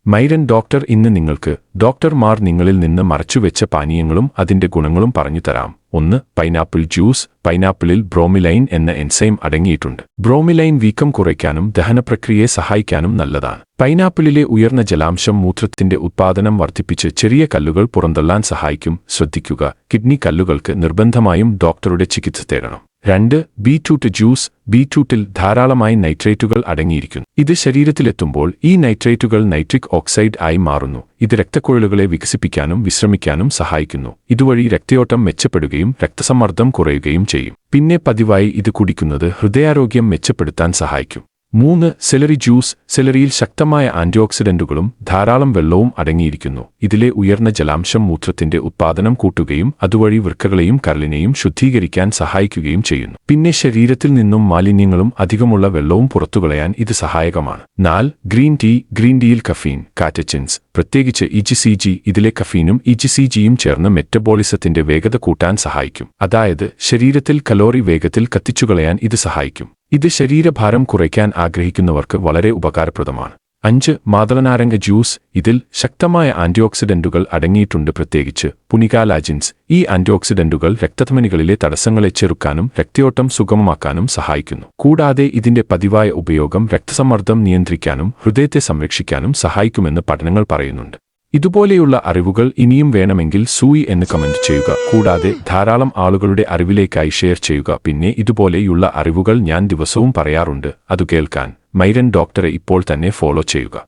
മൈരൻ doctor ഇന്ന് നിങ്ങൾക്ക് ഡോക്ടർമാർ നിങ്ങളിൽ നിന്ന് മറച്ചുവെച്ച പാനീയങ്ങളും അതിന്റെ ഗുണങ്ങളും പറഞ്ഞു തരാം. 1. Pineapple juice. പൈനാപ്പിളിൽ ബ്രോമിലൈൻ എന്ന എൻസൈം അടങ്ങിയിട്ടുണ്ട്. ബ്രോമിലൈൻ വീക്കം കുറയ്ക്കാനും ദഹനപ്രക്രിയയെ സഹായിക്കാനും നല്ലതാണ്. പൈനാപ്പിളിലെ ഉയർന്ന ജലാംശം മൂത്രത്തിന്റെ ഉത്പാദനം വർദ്ധിപ്പിച്ച് ചെറിയ കല്ലുകൾ പുറന്തള്ളാൻ സഹായിക്കും. ശ്രദ്ധിക്കുക, കിഡ്നി കല്ലുകൾക്ക് നിർബന്ധമായും ഡോക്ടറുടെ ചികിത്സ തേടണം. 2. Beetroot juice. ബീറ്റ്റൂട്ടിൽ ധാരാളമായി നൈട്രേറ്റുകൾ അടങ്ങിയിരിക്കുന്നു. ഇത് ശരീരത്തിലെത്തുമ്പോൾ ഈ നൈട്രേറ്റുകൾ നൈട്രിക് ഓക്സൈഡ് ആയി മാറുന്നു. ഇത് രക്തക്കുഴലുകളെ വികസിപ്പിക്കാനും വിശ്രമിക്കാനും സഹായിക്കുന്നു. ഇതുവഴി രക്തയോട്ടം മെച്ചപ്പെടുകയും രക്തസമ്മർദ്ദം കുറയുകയും ചെയ്യും. പിന്നെ പതിവായി ഇത് കുടിക്കുന്നത് ഹൃദയാരോഗ്യം മെച്ചപ്പെടുത്താൻ സഹായിക്കും. 3. Celery juice. സെലറിയിൽ ശക്തമായ ആന്റിഓക്സിഡന്റുകളും ധാരാളം വെള്ളവും അടങ്ങിയിരിക്കുന്നു. ഇതിലെ ഉയർന്ന ജലാംശം മൂത്രത്തിന്റെ ഉത്പാദനം കൂട്ടുകയും അതുവഴി വൃക്കകളെയും കരളിനെയും ശുദ്ധീകരിക്കാൻ സഹായിക്കുകയും ചെയ്യുന്നു. പിന്നെ ശരീരത്തിൽ നിന്നും മാലിന്യങ്ങളും അധികമുള്ള വെള്ളവും പുറത്തുകളയാൻ ഇത് സഹായകമാണ്. 4. Green tea. ഗ്രീൻ ടീയിൽ കഫീൻ, കാറ്റച്ചിൻസ്, പ്രത്യേകിച്ച് EGCG, ഇതിലെ കഫീനും EGCGയും ചേർന്ന് മെറ്റബോളിസത്തിന്റെ വേഗത കൂട്ടാൻ സഹായിക്കും. അതായത് ശരീരത്തിൽ കലോറി വേഗത്തിൽ കത്തിച്ചുകളയാൻ ഇത് സഹായിക്കും. ഇത് ശരീരഭാരം കുറയ്ക്കാൻ ആഗ്രഹിക്കുന്നവർക്ക് വളരെ ഉപകാരപ്രദമാണ്. 5. മാതളനാരങ്ങ ജ്യൂസ്. ഇതിൽ ശക്തമായ ആന്റിഓക്സിഡന്റുകൾ അടങ്ങിയിട്ടുണ്ട്, പ്രത്യേകിച്ച് പുനികാലാജിൻസ്. ഈ ആന്റിഓക്സിഡന്റുകൾ രക്തധമനികളിലെ തടസ്സങ്ങളെ ചെറുക്കാനും രക്തയോട്ടം സുഗമമാക്കാനും സഹായിക്കുന്നു. കൂടാതെ ഇതിന്റെ പതിവായ ഉപയോഗം രക്തസമ്മർദ്ദം നിയന്ത്രിക്കാനും ഹൃദയത്തെ സംരക്ഷിക്കാനും സഹായിക്കുമെന്ന് പഠനങ്ങൾ പറയുന്നുണ്ട്. ഇതുപോലെയുള്ള അറിവുകൾ ഇനിയും വേണമെങ്കിൽ സൂയി എന്ന് കമന്റ് ചെയ്യുക. കൂടാതെ ധാരാളം ആളുകളുടെ അറിവിലേക്കായി ഷെയർ ചെയ്യുക. പിന്നെ ഇതുപോലെയുള്ള അറിവുകൾ ഞാൻ ദിവസവും പറയാറുണ്ട്. അത് കേൾക്കാൻ മൈരൻ ഡോക്ടറെ ഇപ്പോൾ തന്നെ ഫോളോ ചെയ്യുക.